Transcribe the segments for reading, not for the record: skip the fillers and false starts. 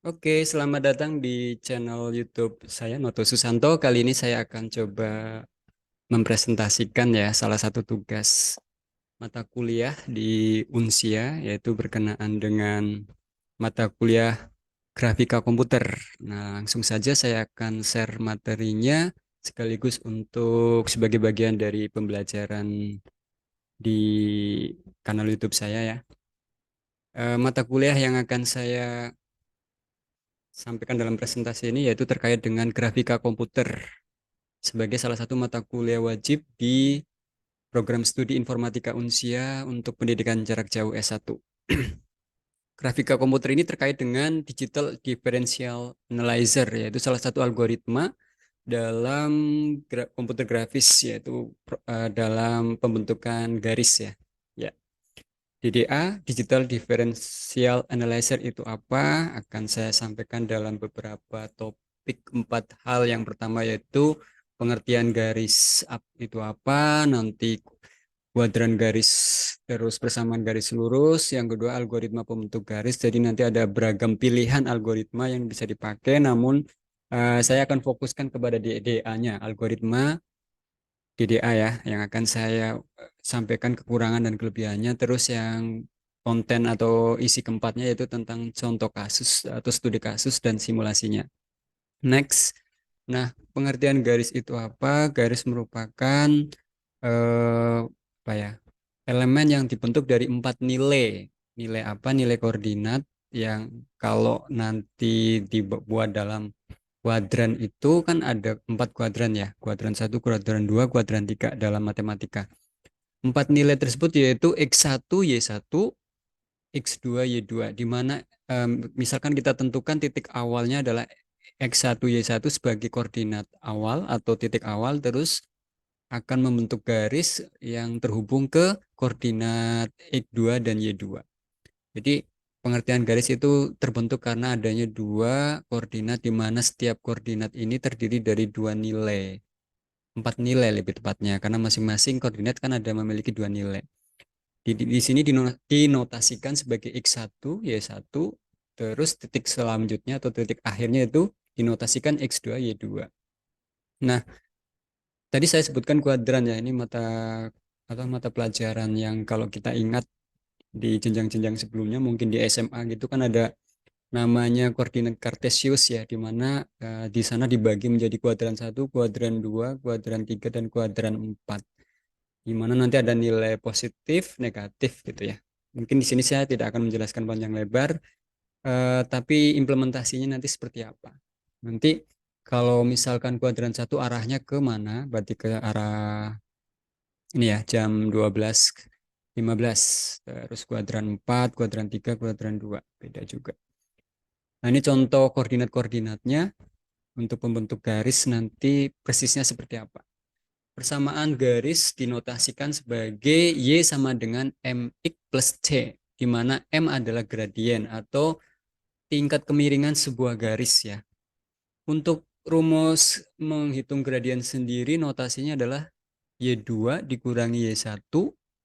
Oke, selamat datang di channel YouTube saya, Noto Susanto. Kali ini saya akan coba mempresentasikan ya salah satu tugas mata kuliah di Unsia, yaitu berkenaan dengan mata kuliah grafika komputer. Nah, langsung saja saya akan share materinya sekaligus untuk sebagai bagian dari pembelajaran di kanal YouTube saya ya. Mata kuliah yang akan saya sampaikan dalam presentasi ini yaitu terkait dengan grafika komputer sebagai salah satu mata kuliah wajib di program studi informatika Unsia untuk pendidikan jarak jauh S1. Grafika komputer ini terkait dengan digital differential analyzer, yaitu salah satu algoritma dalam komputer grafis, yaitu dalam pembentukan garis ya. Ya, DDA, Digital Differential Analyzer itu apa? Akan saya sampaikan dalam beberapa topik 4 hal. Yang pertama yaitu pengertian garis itu apa, nanti kuadran garis, terus persamaan garis lurus. Yang kedua algoritma pembentuk garis. Jadi nanti ada beragam pilihan algoritma yang bisa dipakai, namun saya akan fokuskan kepada DDA-nya, algoritma DDA ya, yang akan saya sampaikan kekurangan dan kelebihannya. Terus yang konten atau isi keempatnya yaitu tentang contoh kasus atau studi kasus dan simulasinya. Next, nah pengertian garis itu apa? Garis merupakan apa ya? Elemen yang dibentuk dari 4 nilai. Nilai apa? Nilai koordinat yang kalau nanti dibuat dalam kuadran itu kan ada 4 kuadran ya. Kuadran satu, kuadran 2, kuadran 3 dalam matematika. 4 nilai tersebut yaitu X1, Y1, X2, Y2. Di mana misalkan kita tentukan titik awalnya adalah X1, Y1 sebagai koordinat awal atau titik awal, terus akan membentuk garis yang terhubung ke koordinat X2 dan Y2. Jadi pengertian garis itu terbentuk karena adanya 2 koordinat di mana setiap koordinat ini terdiri dari 2 nilai. 4 nilai lebih tepatnya karena masing-masing koordinat kan ada memiliki 2 nilai. Di sini dinotasikan sebagai X1, Y1, terus titik selanjutnya atau titik akhirnya itu dinotasikan X2, Y2. Nah, tadi saya sebutkan kuadran ya, ini mata atau mata pelajaran yang kalau kita ingat di jenjang-jenjang sebelumnya mungkin di SMA gitu kan ada namanya koordinat kartesius ya, di mana di sana dibagi menjadi kuadran satu, kuadran 2, kuadran 3 dan kuadran 4. Di mana nanti ada nilai positif, negatif gitu ya. Mungkin di sini saya tidak akan menjelaskan panjang lebar, tapi implementasinya nanti seperti apa. Nanti kalau misalkan kuadran satu arahnya ke mana, berarti ke arah ini ya, jam 12.15. Terus kuadran 4, kuadran 3, kuadran 2. Beda juga. Nah, ini contoh koordinat-koordinatnya untuk pembentuk garis nanti persisnya seperti apa. Persamaan garis dinotasikan sebagai Y sama dengan MX plus C, di mana M adalah gradien atau tingkat kemiringan sebuah garis ya. Untuk rumus menghitung gradien sendiri notasinya adalah Y2 dikurangi Y1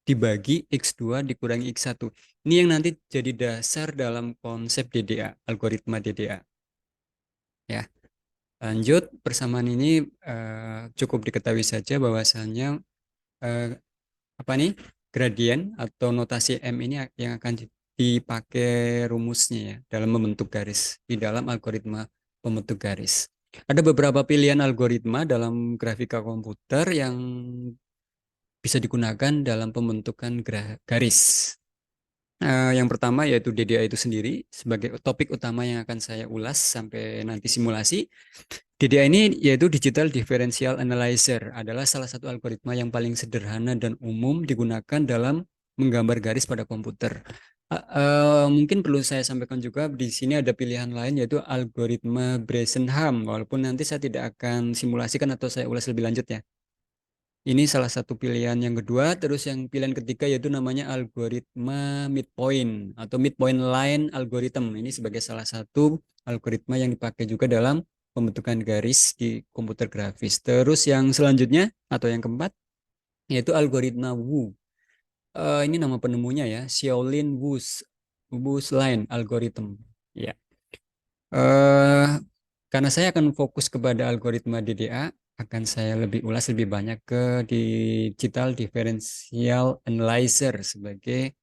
dibagi X2 dikurangi X1. Ini yang nanti jadi dasar dalam konsep DDA, algoritma DDA. Ya, lanjut persamaan ini cukup diketahui saja bahwasannya eh, apa nih gradien atau notasi M ini yang akan dipakai rumusnya ya dalam membentuk garis di dalam algoritma pembentuk garis. Ada beberapa pilihan algoritma dalam grafika komputer yang bisa digunakan dalam pembentukan garis. Yang pertama yaitu DDA itu sendiri sebagai topik utama yang akan saya ulas sampai nanti simulasi. DDA ini yaitu Digital Differential Analyzer adalah salah satu algoritma yang paling sederhana dan umum digunakan dalam menggambar garis pada komputer. Mungkin perlu saya sampaikan juga di sini ada pilihan lain yaitu algoritma Bresenham. Walaupun nanti saya tidak akan simulasikan atau saya ulas lebih lanjut ya. Ini salah satu pilihan yang kedua. Terus yang pilihan ketiga yaitu namanya algoritma midpoint atau midpoint line algorithm. Ini sebagai salah satu algoritma yang dipakai juga dalam pembentukan garis di komputer grafis. Terus yang selanjutnya atau yang keempat yaitu algoritma Wu. Ini nama penemunya ya, Xiaolin Wu's Line algorithm. Ya. Eh, karena saya akan fokus kepada algoritma DDA, akan saya lebih ulas lebih banyak ke digital differential analyzer sebagai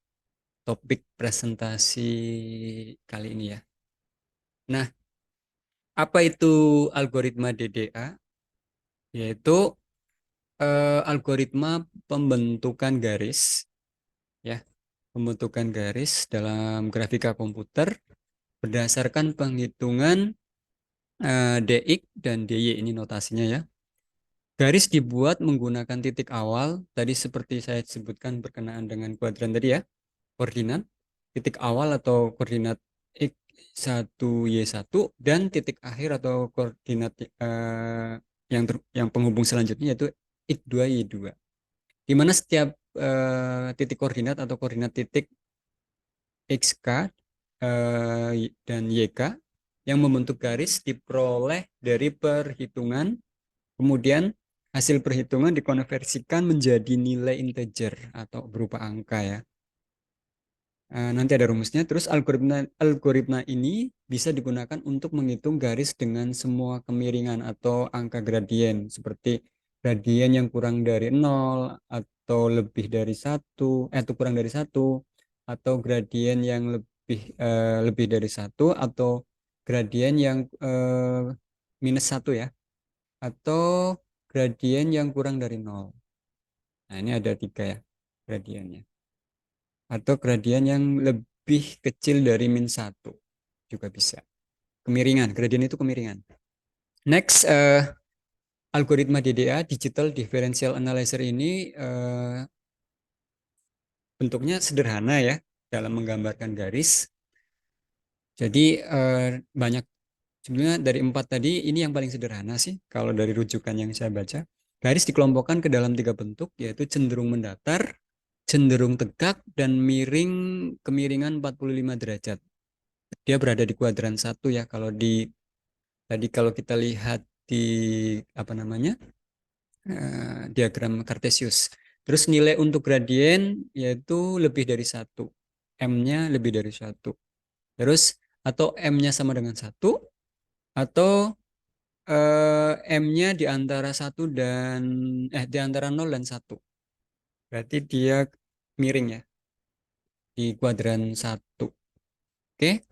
topik presentasi kali ini ya. Nah, apa itu algoritma DDA? Yaitu algoritma pembentukan garis, ya, pembentukan garis dalam grafika komputer berdasarkan penghitungan DX dan DY, ini notasinya ya. Garis dibuat menggunakan titik awal, tadi seperti saya sebutkan berkenaan dengan kuadran tadi ya, koordinat, titik awal atau koordinat X1, Y1, dan titik akhir atau koordinat yang penghubung selanjutnya yaitu X2, Y2. Di mana setiap titik koordinat atau koordinat titik XK dan YK yang membentuk garis diperoleh dari perhitungan. Kemudian hasil perhitungan dikonversikan menjadi nilai integer atau berupa angka ya. Nanti ada rumusnya. Terus algoritma algoritma ini bisa digunakan untuk menghitung garis dengan semua kemiringan atau angka gradien seperti gradien yang kurang dari 0 atau lebih dari satu, atau kurang dari satu, atau gradien yang lebih dari satu, atau gradien yang minus satu ya, atau gradien yang kurang dari nol. Nah, ini ada tiga ya gradiennya. Atau gradien yang lebih kecil dari min satu juga bisa. Kemiringan, gradien itu kemiringan. Next, algoritma DDA, Digital Differential Analyzer ini bentuknya sederhana ya dalam menggambarkan garis. Jadi banyak, sebenarnya dari empat tadi ini yang paling sederhana sih kalau dari rujukan yang saya baca. Garis dikelompokkan ke dalam tiga bentuk, yaitu cenderung mendatar, cenderung tegak, dan miring kemiringan 45 derajat. Dia berada di kuadran satu ya. Kalau di tadi kalau kita lihat di apa namanya diagram Cartesius. Terus nilai untuk gradien yaitu lebih dari satu, M-nya lebih dari satu. Terus atau M-nya sama dengan satu, atau M-nya di antara satu dan di antara 0 dan satu. Berarti dia miring ya di kuadran satu. Oke,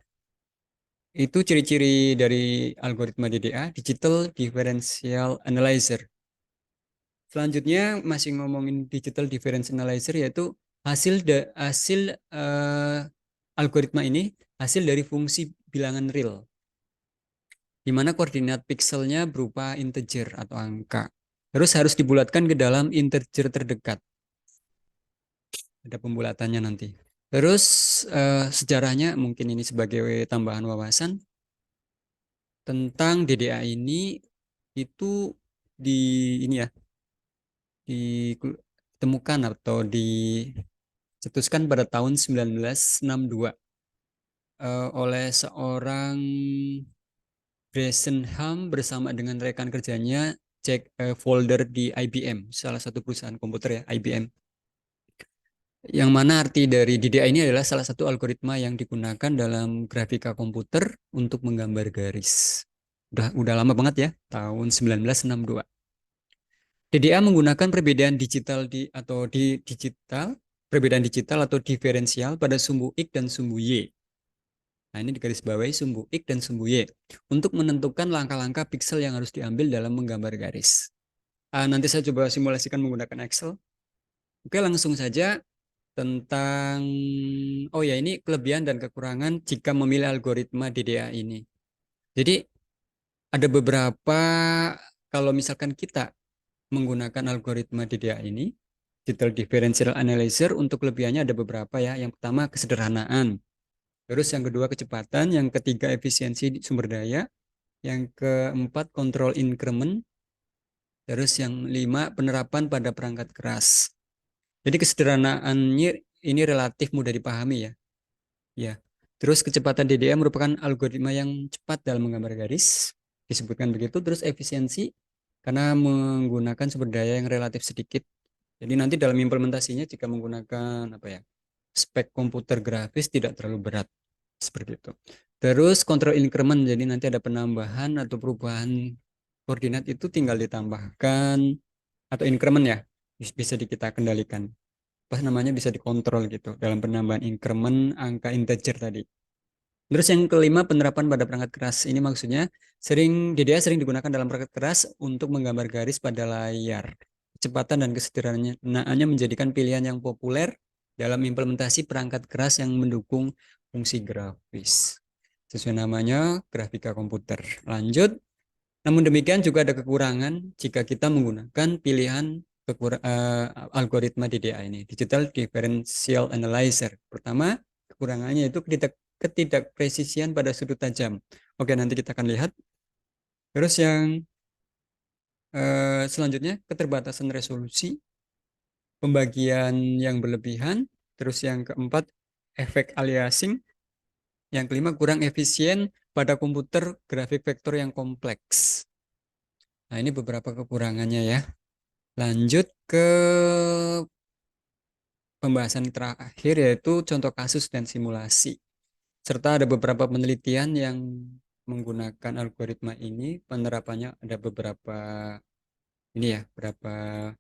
itu ciri-ciri dari algoritma DDA, Digital Differential Analyzer. Selanjutnya masih ngomongin Digital Differential Analyzer, yaitu hasil algoritma ini hasil dari fungsi bilangan real, di mana koordinat pikselnya berupa integer atau angka. Terus harus dibulatkan ke dalam integer terdekat. Ada pembulatannya nanti. Terus sejarahnya mungkin ini sebagai tambahan wawasan tentang DDA ini, itu di ini ya ditemukan atau dicetuskan pada tahun 1962 oleh seorang Bresenham bersama dengan rekan kerjanya Jack Folder di IBM, salah satu perusahaan komputer ya, IBM. Yang mana arti dari DDA ini adalah salah satu algoritma yang digunakan dalam grafika komputer untuk menggambar garis. Udah lama banget ya, tahun 1962. DDA menggunakan perbedaan digital perbedaan digital atau diferensial pada sumbu X dan sumbu Y. Nah, ini di garis bawahi sumbu X dan sumbu Y untuk menentukan langkah-langkah piksel yang harus diambil dalam menggambar garis. Nanti saya coba simulasikan menggunakan Excel. Oke, langsung saja tentang, oh ya, ini kelebihan dan kekurangan jika memilih algoritma DDA ini. Jadi ada beberapa, kalau misalkan kita menggunakan algoritma DDA ini, Digital Differential Analyzer, untuk kelebihannya ada beberapa ya. Yang pertama kesederhanaan, terus yang kedua kecepatan, yang ketiga efisiensi sumber daya, yang keempat kontrol increment, terus yang lima penerapan pada perangkat keras. Jadi kesederhanaannya ini relatif mudah dipahami ya. Ya. Terus kecepatan DDA merupakan algoritma yang cepat dalam menggambar garis, disebutkan begitu. Terus efisiensi karena menggunakan sumber daya yang relatif sedikit. Jadi nanti dalam implementasinya jika menggunakan apa ya, spek komputer grafis tidak terlalu berat. seperti itu. Terus kontrol increment, jadi nanti ada penambahan atau perubahan koordinat itu tinggal ditambahkan atau increment ya, bisa kita kendalikan. Apa namanya, bisa dikontrol gitu dalam penambahan increment angka integer tadi. Terus yang kelima, penerapan pada perangkat keras. Ini maksudnya DDA sering digunakan dalam perangkat keras untuk menggambar garis pada layar. Kecepatan dan kesederhanaannya menjadikan pilihan yang populer dalam implementasi perangkat keras yang mendukung fungsi grafis. Sesuai namanya, grafika komputer. Lanjut, namun demikian juga ada kekurangan jika kita menggunakan pilihan algoritma DDA ini, Digital Differential Analyzer. Pertama, kekurangannya itu ketidakpresisian pada sudut tajam. Oke, nanti kita akan lihat. Terus yang selanjutnya, keterbatasan resolusi, pembagian yang berlebihan. Terus yang keempat, efek aliasing. Yang kelima, kurang efisien pada komputer grafik vektor yang kompleks. Nah, ini beberapa kekurangannya ya. Lanjut ke pembahasan terakhir, yaitu contoh kasus dan simulasi. Serta ada beberapa penelitian yang menggunakan algoritma ini, penerapannya ada beberapa ini ya, beberapa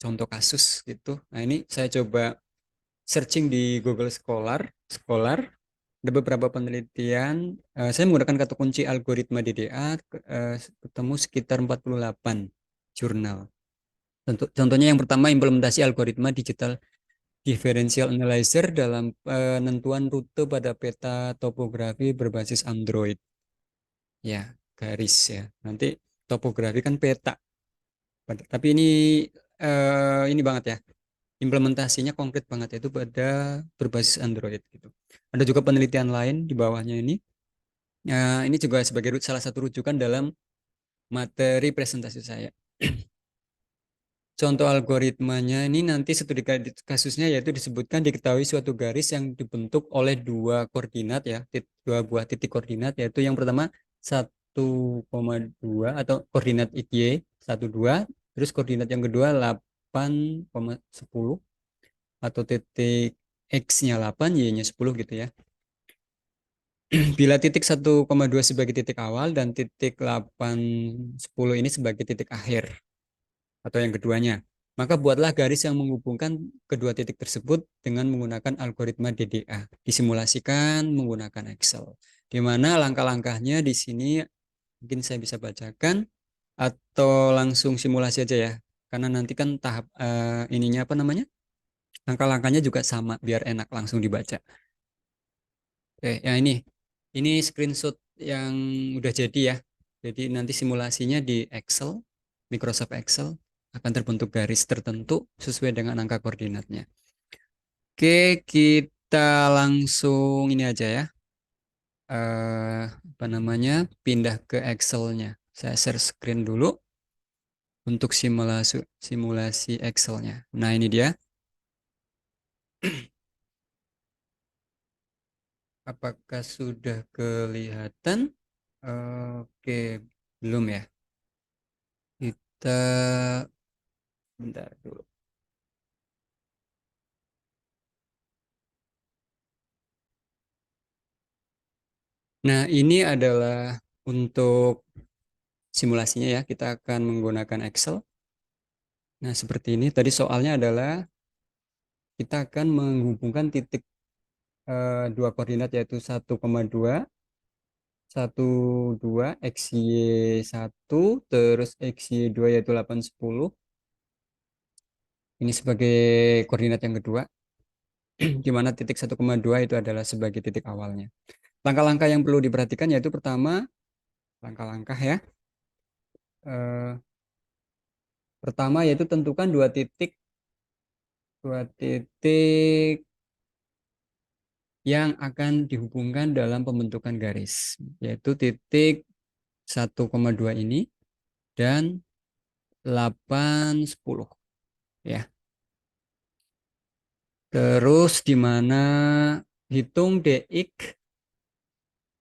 contoh kasus gitu. Nah, ini saya coba searching di Google Scholar, ada beberapa penelitian. Saya menggunakan kata kunci algoritma DDA, ketemu sekitar 48 jurnal. Contohnya yang pertama, implementasi algoritma digital differential analyzer dalam penentuan rute pada peta topografi berbasis Android. Ya, garis ya. Nanti topografi kan peta. Tapi ini banget ya. Implementasinya konkret banget, yaitu pada berbasis Android gitu. Ada juga penelitian lain di bawahnya ini. Ini juga sebagai salah satu rujukan dalam materi presentasi saya. Contoh algoritmanya ini nanti studi kasusnya, yaitu disebutkan diketahui suatu garis yang dibentuk oleh dua koordinat ya, dua buah titik koordinat, yaitu yang pertama 1,2 atau koordinat y 1,2, terus koordinat yang kedua 8,10 atau titik x-nya 8, y-nya 10 gitu ya. Bila titik 1,2 sebagai titik awal dan titik 8,10 ini sebagai titik akhir atau yang keduanya, maka buatlah garis yang menghubungkan kedua titik tersebut dengan menggunakan algoritma DDA. Disimulasikan menggunakan Excel. Di mana langkah-langkahnya di sini mungkin saya bisa bacakan atau langsung simulasi aja ya. Karena nanti kan tahap ininya apa namanya? Langkah-langkahnya juga sama biar enak langsung dibaca. Oke, ya ini screenshot yang udah jadi ya. Jadi nanti simulasinya di Excel, Microsoft Excel, akan terbentuk garis tertentu sesuai dengan angka koordinatnya. Oke, kita langsung ini aja ya. Apa namanya? Pindah ke Excel-nya. Saya share screen dulu untuk simulasi Excel-nya. Nah, ini dia. Apakah sudah kelihatan? Oke, belum ya. Kita bentar dulu. Nah, ini adalah untuk simulasinya ya. Kita akan menggunakan Excel. Nah, seperti ini. Tadi soalnya adalah kita akan menghubungkan titik dua koordinat, yaitu 1,2, 1,2 XY1, terus XY2 yaitu 8, 10. Ini sebagai koordinat yang kedua, di mana titik 1,2 itu adalah sebagai titik awalnya. Langkah-langkah yang perlu diperhatikan yaitu pertama, langkah-langkah ya. Eh, Pertama yaitu tentukan dua titik yang akan dihubungkan dalam pembentukan garis, yaitu titik 1,2 ini dan 8, 10 ya. Terus di mana hitung DX,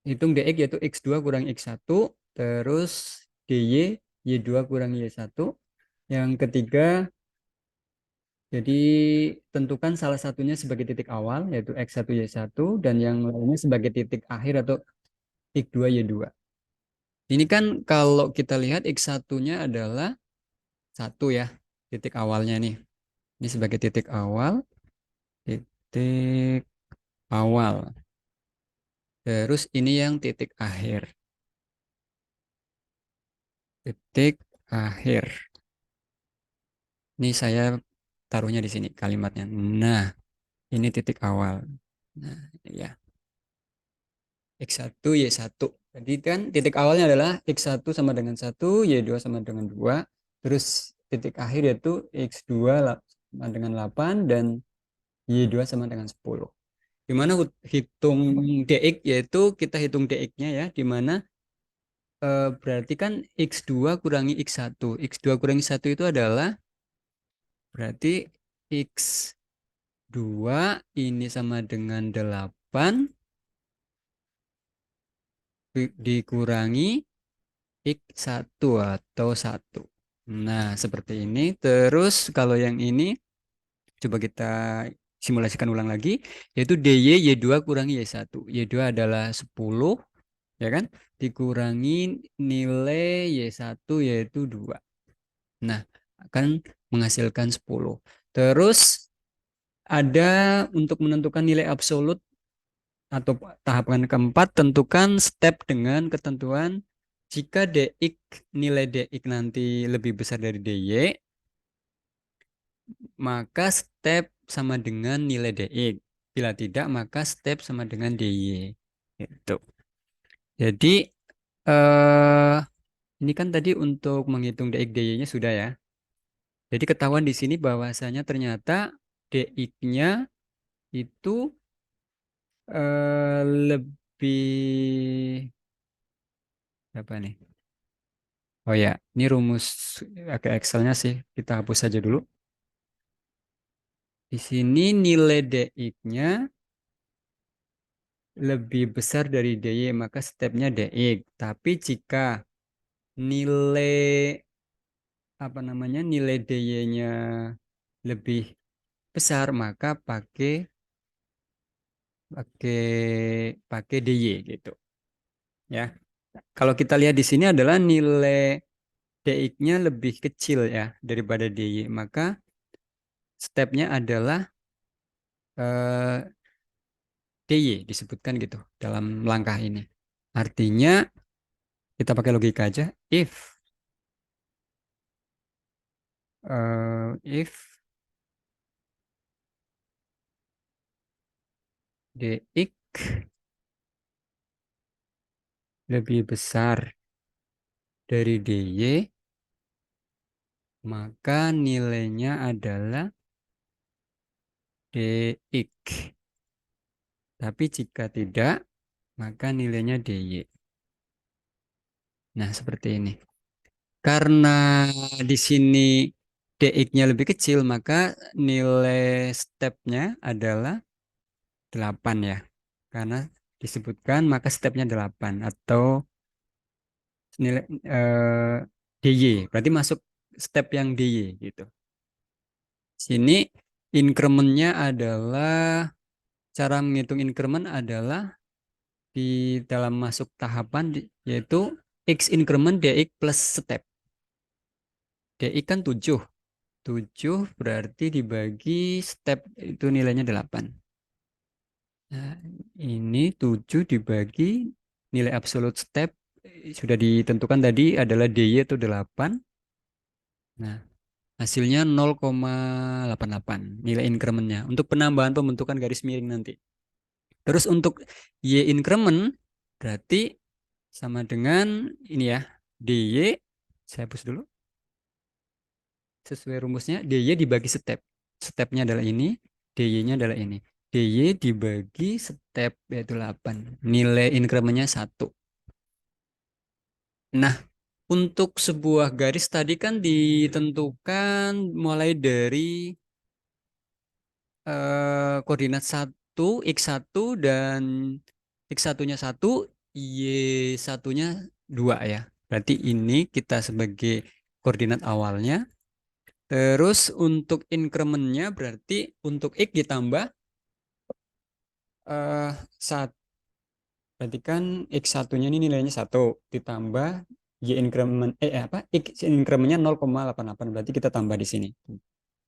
yaitu X2 kurang X1, terus DY Y2 kurang Y1. Yang ketiga Jadi tentukan salah satunya sebagai titik awal yaitu X1 Y1 dan yang lainnya sebagai titik akhir atau X2 Y2. Ini kan kalau kita lihat X1-nya adalah satu ya, titik awalnya nih. Ini sebagai titik awal, titik awal. Terus ini yang titik akhir. Titik akhir. Ini saya taruhnya di sini kalimatnya. Nah, ini titik awal. Nah, ya. X1, Y1. Jadi kan titik awalnya adalah X1 sama dengan 1, Y2 sama dengan 2. Terus titik akhir yaitu X2 sama dengan 8 dan Y2 sama dengan 10. Di mana hitung DX yaitu kita hitung DX-nya ya, di mana berarti kan X2 kurangi X1. X2 kurangi 1 itu adalah berarti X2 ini sama dengan 8 dikurangi X1 atau 1. Nah, seperti ini. Terus kalau yang ini coba kita simulasikan ulang lagi, yaitu DY Y2 kurangi Y1. Y2 adalah 10, ya kan? Dikurangi nilai Y1 yaitu 2. Nah, akan menghasilkan 10. Terus ada untuk menentukan nilai absolut atau tahapan keempat, tentukan step dengan ketentuan jika DX nilai DX nanti lebih besar dari DY, maka step sama dengan nilai DX. Bila tidak, maka step sama dengan DY. Itu. Jadi eh ini kan tadi untuk menghitung DX DY-nya sudah ya. Jadi ketahuan di sini bahwasanya ternyata DX-nya itu lebih apa nih? Oh ya, ini rumus agak Excel-nya sih kita hapus saja dulu. Di sini nilai DX-nya lebih besar dari DY, maka stepnya DX. Tapi jika nilai apa namanya nilai DY-nya lebih besar, maka pakai pakai pakai DY gitu ya. Kalau kita lihat di sini adalah nilai DX-nya lebih kecil ya daripada DY, maka stepnya adalah DY disebutkan gitu dalam langkah ini. Artinya kita pakai logika aja. If DX lebih besar dari DY, maka nilainya adalah DX. Tapi jika tidak, maka nilainya DY. Nah, seperti ini. Karena di sini DX-nya lebih kecil, maka nilai stepnya adalah 8 ya. Karena disebutkan maka stepnya 8 atau nilai DY. Berarti masuk step yang DY gitu. Sini incrementnya adalah cara menghitung increment adalah di dalam masuk tahapan yaitu X increment DX plus step. DX kan 7. 7 berarti dibagi step itu nilainya 8. Nah, ini 7 dibagi nilai absolute step sudah ditentukan tadi adalah DY itu 8. Nah, hasilnya 0,88 nilai incrementnya untuk penambahan pembentukan garis miring nanti. Terus untuk Y increment berarti sama dengan ini ya, DY, saya hapus dulu, sesuai rumusnya, DY dibagi step. Stepnya adalah ini, DY-nya adalah ini. DY dibagi step yaitu 8. Nilai incrementnya 1. Nah, untuk sebuah garis tadi kan ditentukan mulai dari koordinat 1, X1 dan X1-nya 1, Y1-nya 2 ya. Berarti ini kita sebagai koordinat awalnya, Terus untuk incrementnya berarti untuk X ditambah satu. Berarti kan X satunya ini nilainya satu ditambah Y increment apa X incrementnya 0,88 berarti kita tambah di sini.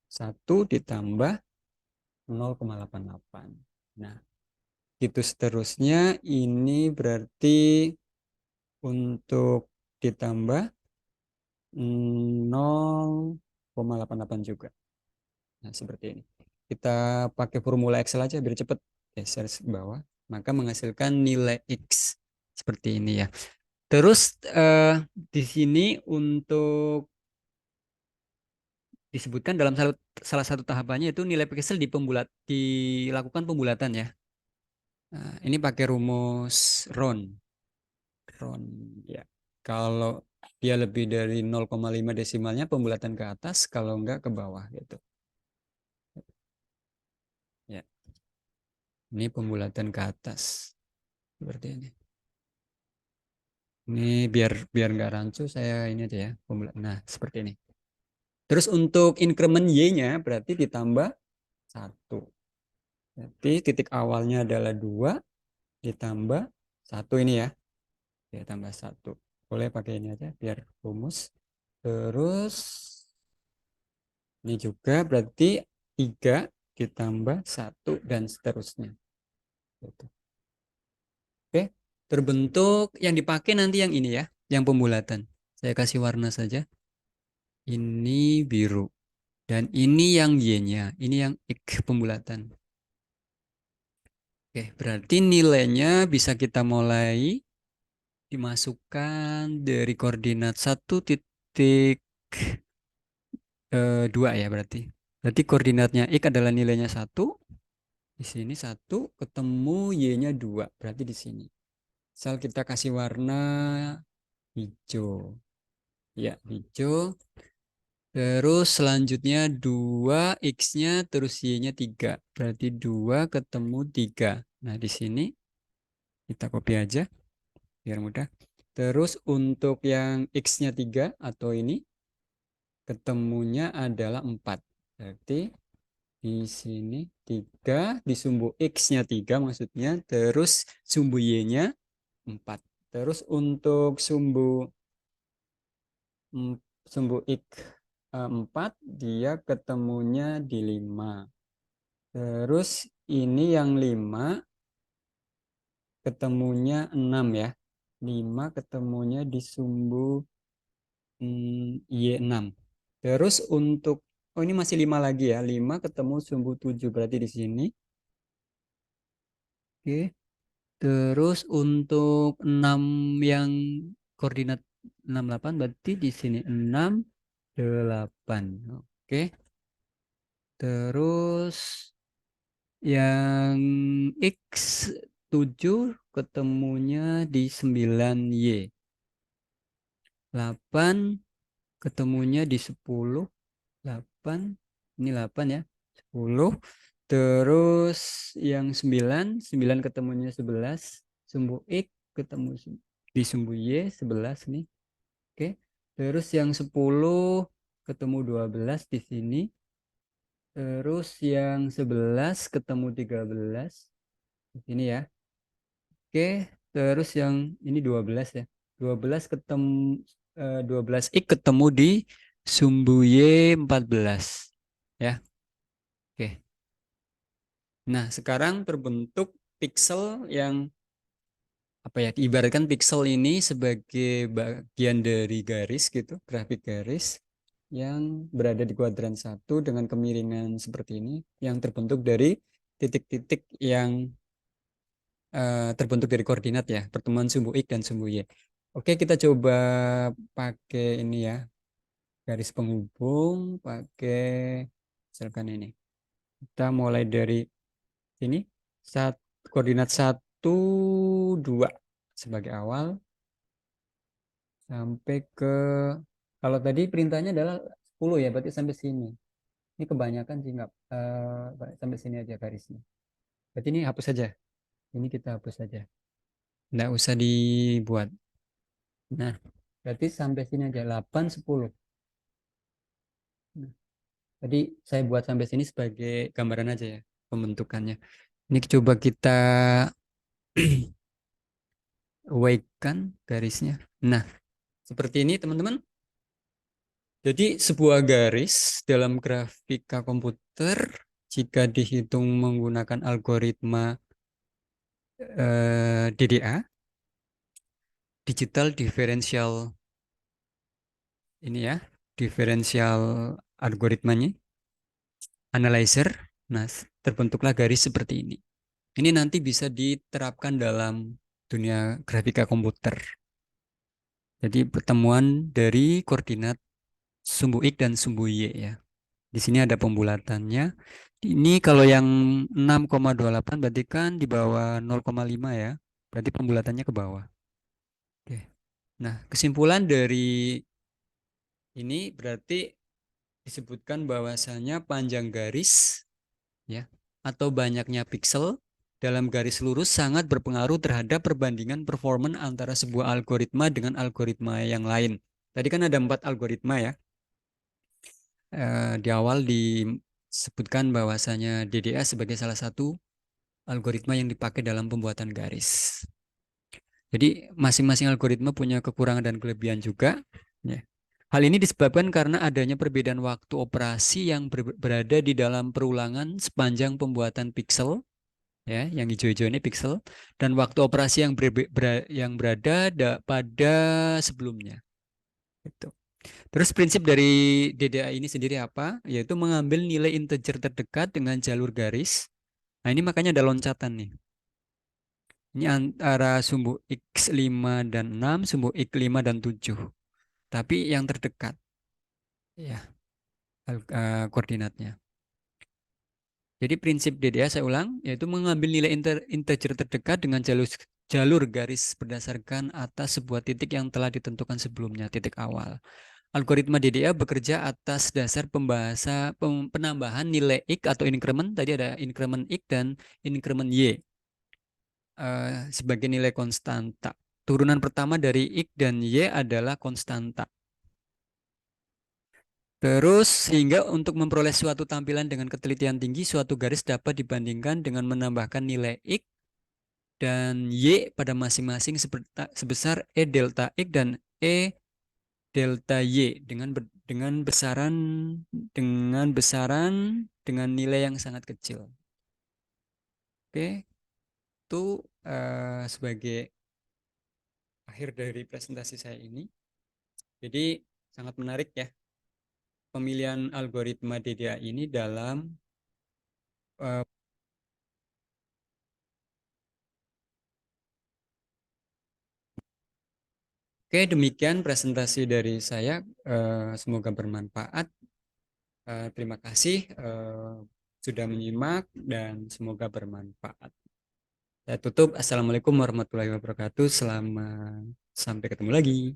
Satu ditambah 0,88. Nah, itu seterusnya ini berarti untuk ditambah 0,88 juga. Nah, seperti ini. Kita pakai formula Excel aja biar cepet. Geser ke bawah, maka menghasilkan nilai X. Seperti ini ya. Terus di sini untuk disebutkan dalam salah satu tahapannya itu nilai pixel dilakukan pembulatan ya. Nah, ini pakai rumus round. Round ya. Kalau dia lebih dari 0,5 desimalnya pembulatan ke atas, kalau enggak ke bawah gitu. Ya, ini pembulatan ke atas seperti ini. Ini biar biar nggak rancu saya ini aja ya pembulatan. Nah, seperti ini. Terus untuk increment Y-nya berarti ditambah satu. Jadi titik awalnya adalah 2 ditambah satu ini ya. Ditambah satu. Boleh pakai ini aja biar rumus. Terus ini juga berarti 3 ditambah satu dan seterusnya. Gitu. Oke, terbentuk yang dipakai nanti yang ini ya, yang pembulatan. Saya kasih warna saja. Ini biru. Dan ini yang Y-nya, ini yang X pembulatan. Oke, berarti nilainya bisa kita mulai dimasukkan dari koordinat 1,2 ya berarti. Berarti koordinatnya X adalah nilainya 1, di sini 1 ketemu Y-nya 2, berarti di sini. Misal kita kasih warna hijau. Ya, hijau. Terus selanjutnya 2 X-nya terus Y-nya 3. Berarti 2 ketemu 3. Nah, di sini kita copy aja biar mudah. Terus untuk yang X-nya 3 atau ini ketemunya adalah 4. Berarti di sini 3 di sumbu X-nya 3 maksudnya. Terus sumbu Y-nya 4. Terus untuk mm, sumbu X 4 dia ketemunya di 5. Terus ini yang 5 ketemunya 6 ya. 5 ketemunya di sumbu Y6. Terus untuk, oh ini masih 5 lagi ya. 5 ketemu sumbu 7 berarti di sini. Oke. Terus untuk 6 yang koordinat 68 berarti di sini 6, 8. Oke. Terus yang X 7 ketemunya di 9Y. 8 ketemunya di 10. 8 ini 8 ya. 10. Terus yang 9 ketemunya 11. Sumbu X ketemu di sumbu Y 11 nih. Oke. Terus yang 10 ketemu 12 di sini. Terus yang 11 ketemu 13 di sini ya. Oke, terus yang ini 12 ya. 12 ketemu 12 X ketemu di sumbu Y 14 ya. Oke. Nah, sekarang terbentuk pixel yang apa ya? Ibaratkan pixel ini sebagai bagian dari garis gitu, grafik garis yang berada di kuadran satu dengan kemiringan seperti ini yang terbentuk dari titik-titik yang terbentuk dari koordinat ya, pertemuan sumbu X dan sumbu Y. Oke, kita coba pakai ini ya, garis penghubung, pakai misalkan ini. Kita mulai dari sini, koordinat 1, 2 sebagai awal, sampai ke, kalau tadi perintahnya adalah 10 ya, berarti sampai sini. Ini kebanyakan sih, nggak, sampai sini aja garisnya. Berarti ini hapus saja. Ini kita hapus saja. Nggak usah dibuat. Nah, berarti sampai sini aja 8, 10. Tadi saya buat sampai sini sebagai gambaran aja ya pembentukannya. Ini coba kita awake-kan garisnya. Nah, seperti ini teman-teman. Jadi sebuah garis dalam grafika komputer jika dihitung menggunakan algoritma DDA, digital differential ini ya, differential algoritmanya, analyzer. Nah, terbentuklah garis seperti ini. Ini nanti bisa diterapkan dalam dunia grafika komputer. Jadi pertemuan dari koordinat sumbu X dan sumbu Y ya. Di sini ada pembulatannya. Ini kalau yang 6,28 berarti kan di bawah 0,5 ya. Berarti pembulatannya ke bawah. Oke. Nah, kesimpulan dari ini berarti disebutkan bahwasanya panjang garis ya atau banyaknya piksel dalam garis lurus sangat berpengaruh terhadap perbandingan performa antara sebuah algoritma dengan algoritma yang lain. Tadi kan ada 4 algoritma ya. Di awal disebutkan bahwasanya DDA sebagai salah satu algoritma yang dipakai dalam pembuatan garis. Jadi masing-masing algoritma punya kekurangan dan kelebihan juga. Ya. Hal ini disebabkan karena adanya perbedaan waktu operasi yang berada di dalam perulangan sepanjang pembuatan piksel, ya, yang hijau-hijau ini piksel, dan waktu operasi yang berada pada sebelumnya. Gitu. Terus prinsip dari DDA ini sendiri apa? Yaitu mengambil nilai integer terdekat dengan jalur garis. Nah, ini makanya ada loncatan nih. Ini antara sumbu X5 dan 6, sumbu X5 dan 7. Tapi yang terdekat, ya, koordinatnya. Jadi prinsip DDA saya ulang, yaitu mengambil nilai integer terdekat dengan jalur garis berdasarkan atas sebuah titik yang telah ditentukan sebelumnya, titik awal. Algoritma DDA bekerja atas dasar penambahan nilai X atau increment, tadi ada increment X dan increment Y sebagai nilai konstanta. Turunan pertama dari X dan Y adalah konstanta. Terus sehingga untuk memperoleh suatu tampilan dengan ketelitian tinggi, suatu garis dapat dibandingkan dengan menambahkan nilai X dan Y pada masing-masing sebesar E delta X dan E delta Y dengan besaran dengan nilai yang sangat kecil. Oke, itu sebagai akhir dari presentasi saya ini. Jadi sangat menarik ya pemilihan algoritma DDA ini dalam uh, Oke, demikian presentasi dari saya. Semoga bermanfaat. Terima kasih sudah menyimak dan semoga bermanfaat. Saya tutup. Assalamualaikum warahmatullahi wabarakatuh. Sampai ketemu lagi.